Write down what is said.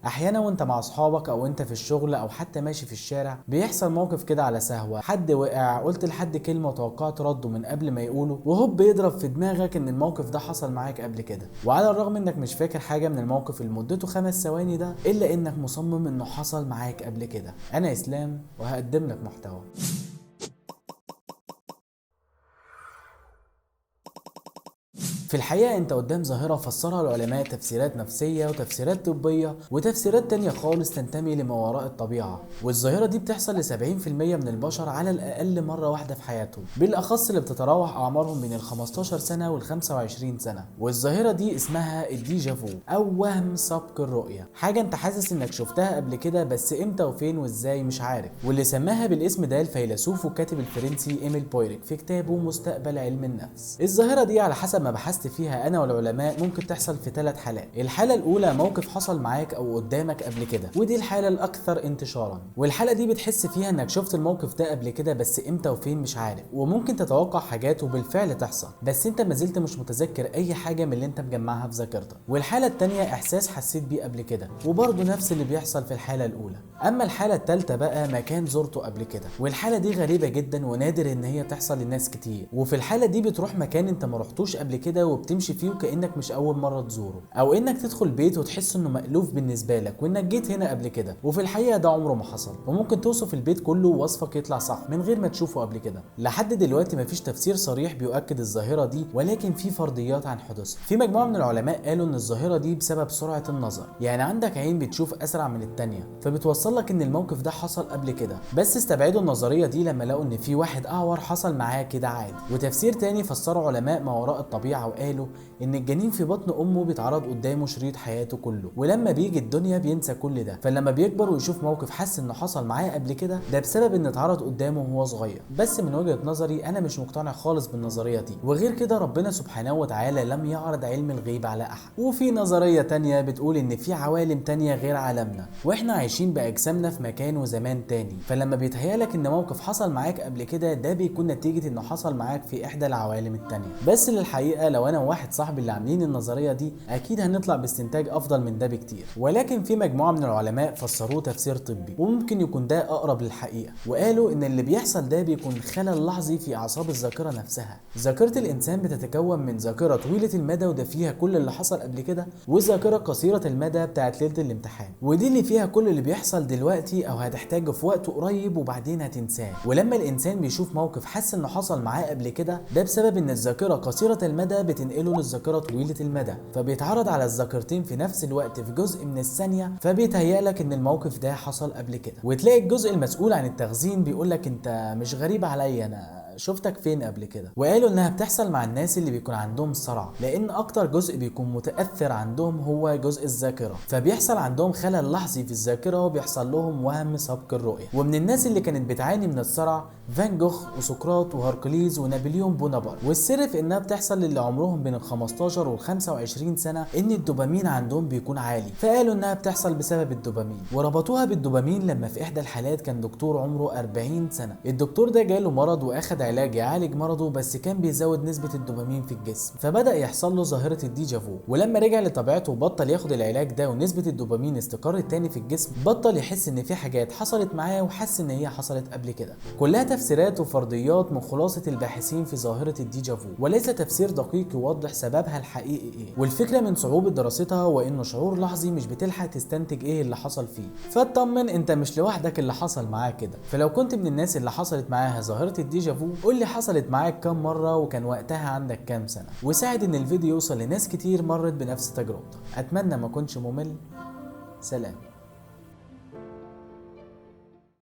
احيانا وانت مع اصحابك او انت في الشغل او حتى ماشي في الشارع بيحصل موقف كده على سهوة، حد وقع، قلت لحد كلمة وتوقعت رده من قبل ما يقوله، وهوب يضرب في دماغك ان الموقف ده حصل معاك قبل كده، وعلى الرغم انك مش فاكر حاجة من الموقف اللي مدته 5 ثواني ده، الا انك مصمم انه حصل معاك قبل كده. انا اسلام وهقدم لك محتوى. في الحقيقة انت قدام ظاهرة فسرها العلماء تفسيرات نفسية وتفسيرات طبية وتفسيرات تانية خالص تنتمي لما وراء الطبيعة، والظاهرة دي بتحصل ل 70% من البشر على الأقل مرة واحدة في حياتهم، بالأخص اللي بتتراوح أعمارهم بين ال 15 سنة وال 25 سنة. والظاهرة دي اسمها الديجافو أو وهم سبق الرؤية، حاجة انت حاسس انك شفتها قبل كده بس امتى وفين وازاي مش عارف، واللي سماها بالاسم ده الفيلسوف والكاتب الفرنسي إيميل بويريك في كتابه مستقبل علم النفس. الظاهرة دي على حسب ما بحثت فيها انا والعلماء ممكن تحصل في 3 حالات. الحاله الاولى موقف حصل معاك او قدامك قبل كده، ودي الحاله الاكثر انتشارا، والحاله دي بتحس فيها انك شفت الموقف ده قبل كده بس امتى وفين مش عارف، وممكن تتوقع حاجات وبالفعل تحصل بس انت ما زلت مش متذكر اي حاجه من اللي انت مجمعها في ذاكرتك. والحاله الثانيه احساس حسيت بيه قبل كده وبرضه نفس اللي بيحصل في الحاله الاولى. اما الحاله الثالثه بقى مكان زرته قبل كده، والحاله دي غريبه جدا ونادر ان هي تحصل لناس كتير، وفي الحاله دي بتروح مكان انت ما رحتوش قبل كده وبتمشي فيه وكأنك مش أول مرة تزوره، أو إنك تدخل بيت وتحس إنه مألوف بالنسبة لك وإنك جيت هنا قبل كده، وفي الحقيقة ده عمره ما حصل، وممكن توصف البيت كله ووصفك يطلع صح من غير ما تشوفه قبل كده. لحد دلوقتي مفيش تفسير صريح بيؤكد الظاهرة دي، ولكن في فرضيات عن حدوثها. في مجموعة من العلماء قالوا إن الظاهرة دي بسبب سرعة النظر، يعني عندك عين بتشوف أسرع من التانية فبتوصل لك إن الموقف ده حصل قبل كده، بس استبعدوا النظرية دي لما لقوا إن في واحد أعور حصل معاه كده عادي. وتفسير تاني فسره علماء ما وراء الطبيعة وقالوا ان الجنين في بطن امه بيتعرض قدامه شريط حياته كله، ولما بيجي الدنيا بينسى كل ده، فلما بيكبر ويشوف موقف حس انه حصل معاه قبل كده ده بسبب ان اتعرض قدامه وهو صغير. بس من وجهة نظري انا مش مقتنع خالص بالنظرية دي، وغير كده ربنا سبحانه وتعالى لم يعرض علم الغيب على احد. وفي نظرية تانية بتقول ان في عوالم تانية غير عالمنا، واحنا عايشين باجسامنا في مكان وزمان تاني، فلما بيتهيالك ان موقف حصل معاك قبل كده ده بيكون نتيجة انه حصل معاك في احدى العوالم التانية. بس للحقيقة لو انا وواحد صاحبي اللي عاملين النظريه دي اكيد هنطلع باستنتاج افضل من ده بكتير، ولكن في مجموعه من العلماء فسروه تفسير طبي وممكن يكون ده اقرب للحقيقه، وقالوا ان اللي بيحصل ده بيكون خلل لحظي في اعصاب الذاكره نفسها. ذاكره الانسان بتتكون من ذاكره طويله المدى وده فيها كل اللي حصل قبل كده، وذاكره قصيره المدى بتاعت ليله الامتحان ودي اللي فيها كل اللي بيحصل دلوقتي او هتحتاجه في وقت قريب وبعدين هتنساه. ولما الانسان بيشوف موقف حس انه حصل معاه قبل كده ده بسبب ان الذاكره قصيره المدى بتنقله للذاكره طويله المدى، فبيتعرض على الذاكرتين في نفس الوقت في جزء من الثانيه، فبيتهيألك ان الموقف ده حصل قبل كده. وتلاقي الجزء المسؤول عن التخزين بيقولك انت مش غريب عليا، انا شفتك فين قبل كده. وقالوا انها بتحصل مع الناس اللي بيكون عندهم صرع، لان اكتر جزء بيكون متاثر عندهم هو جزء الذاكره، فبيحصل عندهم خلل لحظي في الذاكره وبيحصل لهم وهم سبق الرؤيه. ومن الناس اللي كانت بتعاني من الصرع فان جوخ وسقراط وهرقليز ونابليون بونابرت، والسر في انها بتحصل للي عمرهم بين ال 15 وال 25 سنه ان الدوبامين عندهم بيكون عالي، فقالوا انها بتحصل بسبب الدوبامين، وربطوها بالدوبامين لما في احدى الحالات كان دكتور عمره 40 سنه، الدكتور ده جاله مرض واخد علاج يعالج مرضه بس كان بيزود نسبة الدوبامين في الجسم، فبدأ يحصل له ظاهرة الديجافو، ولما رجع لطبيعته وبطل ياخد العلاج ده ونسبة الدوبامين استقرت تاني في الجسم بطل يحس ان في حاجات حصلت معاه وحس ان هي حصلت قبل كده. كلها تفسيرات وفرضيات من خلاصة الباحثين في ظاهرة الديجافو، وليس تفسير دقيق يوضح سببها الحقيقي ايه، والفكرة من صعوبة دراستها هو انه شعور لحظي مش بتلحق تستنتج ايه اللي حصل فيه. فاطمن انت مش لوحدك اللي حصل معاك كده، فلو كنت من الناس اللي حصلت معاها ظاهرة الديجافو قول لي حصلت معاك كام مرة وكان وقتها عندك كام سنة، وساعد ان الفيديو يوصل لناس كتير مرت بنفس تجربتك. اتمنى ما كنتش ممل. سلام.